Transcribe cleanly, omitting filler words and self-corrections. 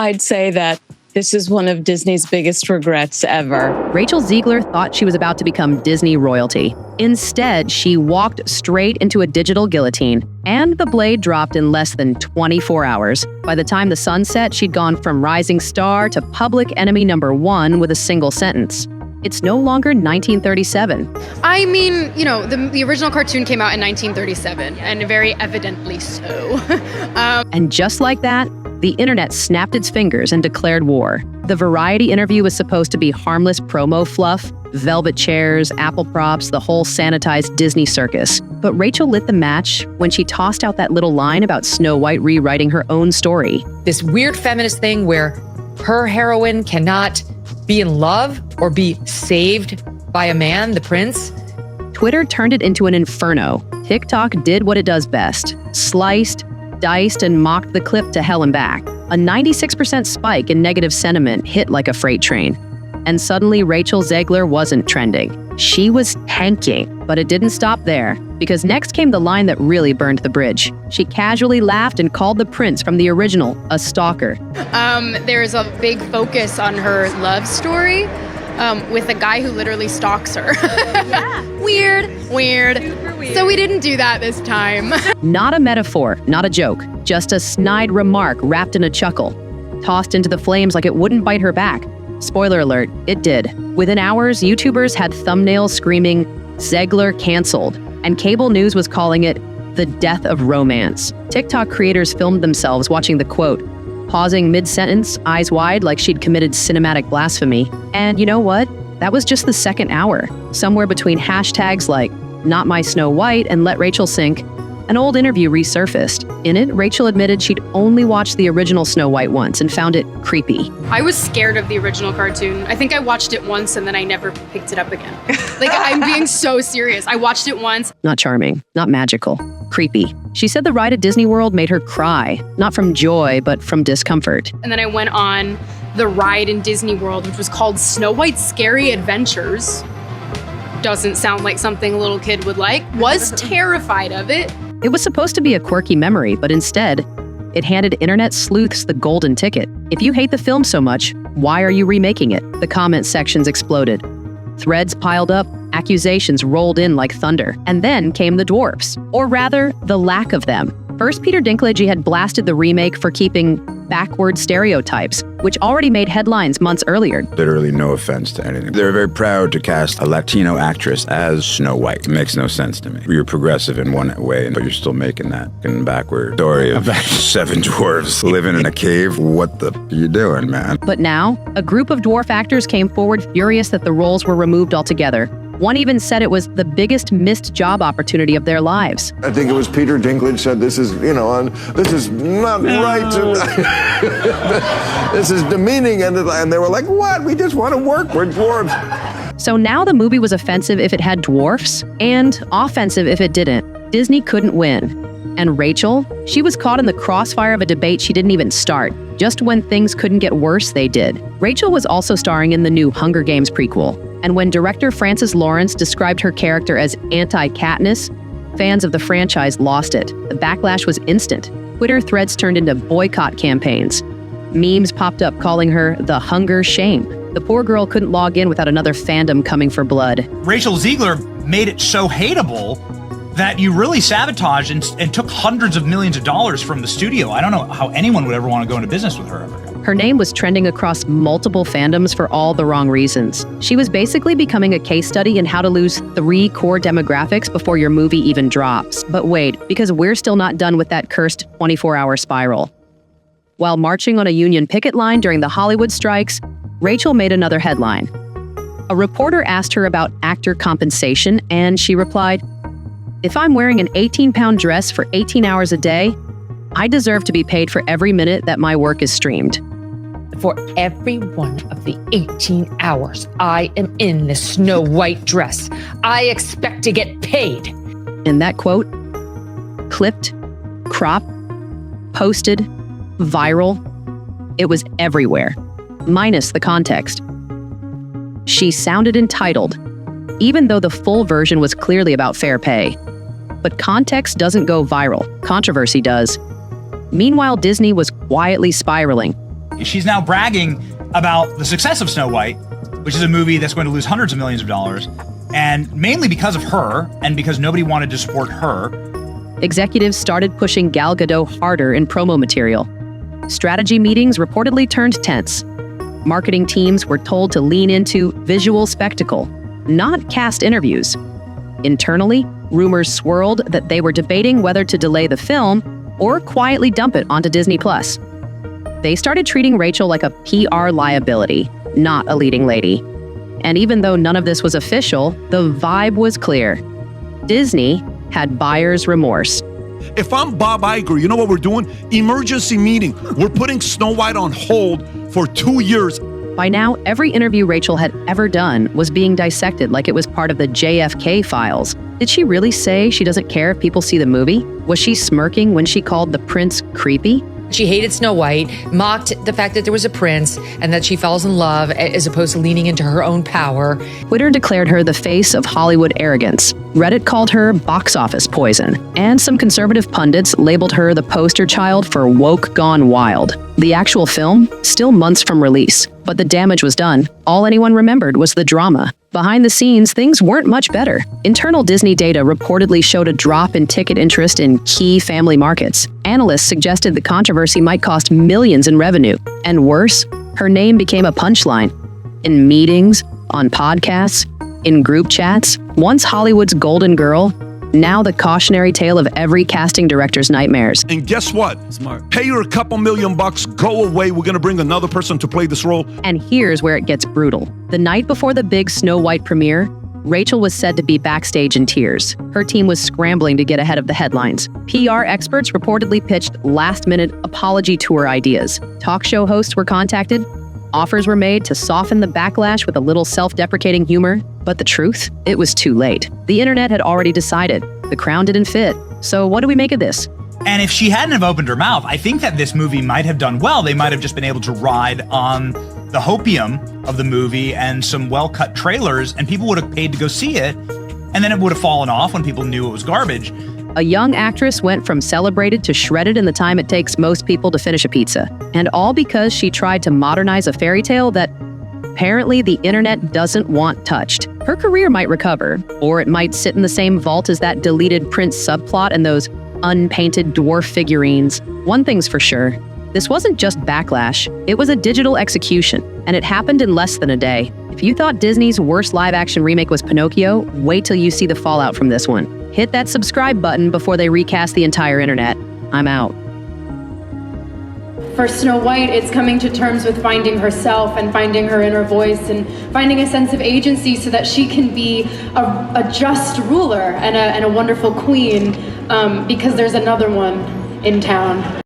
I'd say that this is one of Disney's biggest regrets ever. Rachel Zegler thought she was about to become Disney royalty. Instead, she walked straight into a digital guillotine, and the blade dropped in less than 24 hours. By the time the sun set, she'd gone from rising star to public enemy number one with a single sentence. It's no longer 1937. I mean, the original cartoon came out in 1937, and very evidently so. And just like that, the internet snapped its fingers and declared war. The Variety interview was supposed to be harmless promo fluff, velvet chairs, apple props, the whole sanitized Disney circus. But Rachel lit the match when she tossed out that little line about Snow White rewriting her own story. This weird feminist thing where her heroine cannot be in love or be saved by a man, the prince. Twitter turned it into an inferno. TikTok did what it does best: sliced, diced, and mocked the clip to hell and back. A 96% spike in negative sentiment hit like a freight train. And suddenly Rachel Zegler wasn't trending. She was tanking, but it didn't stop there, because next came the line that really burned the bridge. She casually laughed and called the prince from the original a stalker. There's a big focus on her love story with a guy who literally stalks her. Yeah. Weird. Super weird. So we didn't do that this time. Not a metaphor, not a joke, just a snide remark wrapped in a chuckle, tossed into the flames like it wouldn't bite her back. Spoiler alert, it did. Within hours, YouTubers had thumbnails screaming, "Zegler canceled," and cable news was calling it the death of romance. TikTok creators filmed themselves watching the quote, pausing mid-sentence, eyes wide like she'd committed cinematic blasphemy. And you know what? That was just the second hour. Somewhere between hashtags like "Not My Snow White" and "Let Rachel Sink," an old interview resurfaced. In it, Rachel admitted she'd only watched the original Snow White once and found it creepy. I was scared of the original cartoon. I think I watched it once and then I never picked it up again. Like, I'm being so serious. I watched it once. Not charming, not magical, creepy. She said the ride at Disney World made her cry, not from joy, but from discomfort. And then I went on the ride in Disney World, which was called Snow White's Scary Adventures. Doesn't sound like something a little kid would like. Was terrified of it. It was supposed to be a quirky memory, but instead, it handed internet sleuths the golden ticket. If you hate the film so much, why are you remaking it? The comment sections exploded. Threads piled up, accusations rolled in like thunder. And then came the dwarfs, or rather, the lack of them. First, Peter Dinklage had blasted the remake for keeping backward stereotypes, which already made headlines months earlier. Literally no offense to anything. They're very proud to cast a Latino actress as Snow White. It makes no sense to me. You're progressive in one way, but you're still making that backward story of 7 dwarves living in a cave. What the are you doing, man? But now, a group of dwarf actors came forward furious that the roles were removed altogether. One even said it was the biggest missed job opportunity of their lives. I think it was Peter Dinklage said, this is not right. This is demeaning. And they were like, what? We just want to work. We're dwarves. So now the movie was offensive if it had dwarfs, and offensive if it didn't. Disney couldn't win. And Rachel, she was caught in the crossfire of a debate she didn't even start. Just when things couldn't get worse, they did. Rachel was also starring in the new Hunger Games prequel. And when director Francis Lawrence described her character as anti-Katniss, fans of the franchise lost it. The backlash was instant. Twitter threads turned into boycott campaigns. Memes popped up calling her the Hunger Shame. The poor girl couldn't log in without another fandom coming for blood. Rachel Zegler made it so hateable that you really sabotaged and took hundreds of millions of dollars from the studio. I don't know how anyone would ever want to go into business with her ever. Her name was trending across multiple fandoms for all the wrong reasons. She was basically becoming a case study in how to lose 3 core demographics before your movie even drops. But wait, because we're still not done with that cursed 24-hour spiral. While marching on a union picket line during the Hollywood strikes, Rachel made another headline. A reporter asked her about actor compensation, and she replied, "If I'm wearing an 18-pound dress for 18 hours a day, I deserve to be paid for every minute that my work is streamed." For every one of the 18 hours I am in the Snow White dress, I expect to get paid. And that quote, clipped, cropped, posted, viral, it was everywhere, minus the context. She sounded entitled, even though the full version was clearly about fair pay. But context doesn't go viral, controversy does. Meanwhile, Disney was quietly spiraling. she's now bragging about the success of Snow White, which is a movie that's going to lose hundreds of millions of dollars, and mainly because of her and because nobody wanted to support her. Executives started pushing Gal Gadot harder in promo material. Strategy meetings reportedly turned tense. Marketing teams were told to lean into visual spectacle, not cast interviews. Internally, rumors swirled that they were debating whether to delay the film or quietly dump it onto Disney+. They started treating Rachel like a PR liability, not a leading lady. And even though none of this was official, the vibe was clear. Disney had buyer's remorse. If I'm Bob Iger, you know what we're doing? Emergency meeting. We're putting Snow White on hold for 2 years. By now, every interview Rachel had ever done was being dissected like it was part of the JFK files. Did she really say she doesn't care if people see the movie? Was she smirking when she called the prince creepy? She hated Snow White, mocked the fact that there was a prince and that she falls in love as opposed to leaning into her own power. Twitter declared her the face of Hollywood arrogance. Reddit called her box office poison. And some conservative pundits labeled her the poster child for woke gone wild. The actual film, still months from release. But the damage was done. All anyone remembered was the drama. Behind the scenes, things weren't much better. Internal Disney data reportedly showed a drop in ticket interest in key family markets. Analysts suggested the controversy might cost millions in revenue. And worse, her name became a punchline. In meetings, on podcasts, in group chats, once Hollywood's golden girl, now the cautionary tale of every casting director's nightmares. And guess what? Smart. Pay her a couple $1,000,000, go away. We're going to bring another person to play this role. And here's where it gets brutal. The night before the big Snow White premiere, Rachel was said to be backstage in tears. Her team was scrambling to get ahead of the headlines. PR experts reportedly pitched last-minute apology tour ideas. Talk show hosts were contacted. Offers were made to soften the backlash with a little self-deprecating humor. But the truth? It was too late. The internet had already decided. The crown didn't fit. So what do we make of this? And if she hadn't have opened her mouth, I think that this movie might have done well. They might have just been able to ride on the hopium of the movie and some well-cut trailers, and people would have paid to go see it. And then it would have fallen off when people knew it was garbage. A young actress went from celebrated to shredded in the time it takes most people to finish a pizza. And all because she tried to modernize a fairy tale that apparently the internet doesn't want touched. Her career might recover, or it might sit in the same vault as that deleted Prince subplot and those unpainted dwarf figurines. One thing's for sure, this wasn't just backlash, it was a digital execution, and it happened in less than a day. If you thought Disney's worst live-action remake was Pinocchio, wait till you see the fallout from this one. Hit that subscribe button before they recast the entire internet. I'm out. For Snow White, it's coming to terms with finding herself and finding her inner voice and finding a sense of agency so that she can be a just ruler and a wonderful queen, because there's another one in town.